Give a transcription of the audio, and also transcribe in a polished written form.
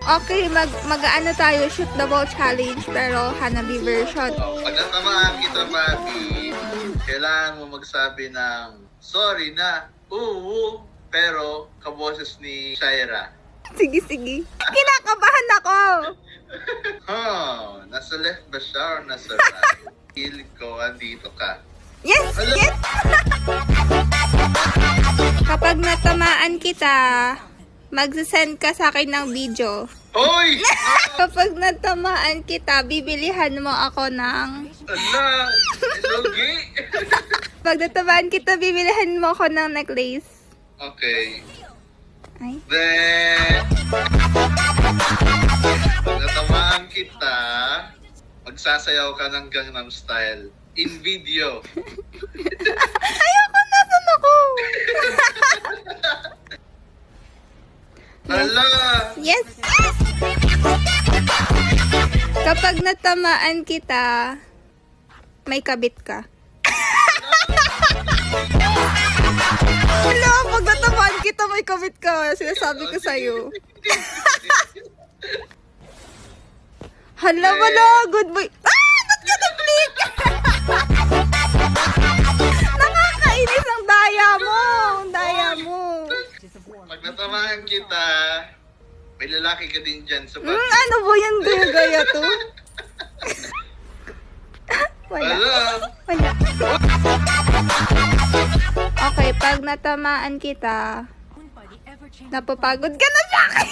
Okay, mag-ano tayo, shoot the ball challenge, pero Hanabi version. Pag natamaan kita, Maki, kailangan mo magsabi ng sorry na, oo, pero kaboses ni Shaira. Sige. Kinakabahan ako! Nasa left ba siya or nasa right? Feel ko, andito ka. Yes! Kapag natamaan kita, magsasend ka sa akin ng video. Hoy! Kapag natamaan kita, bibilihan mo ako ng... Ala! Ilogi! Pag natamaan kita, bibilihan mo ako ng necklace. Okay. Ay. Then, pag natamaan kita, magsasayaw ka ng Gangnam Style in video. Ayoko, nasan ako? Ala! Yes! Kapag natamaan kita, may kabit ka. Hello, pag natamaan kita, may kabit ka. Sinasabi ko sa'yo. Hala, wala. Good boy. Ba't ka na-flick? Nakakainis ang daya mo. Ang daya mo. Pag natamaan kita, may lalaki ka din dyan sa back. Ano ba yung gaya to? Wala. Ala! Okay, pag natamaan kita, napapagod ka na sa akin.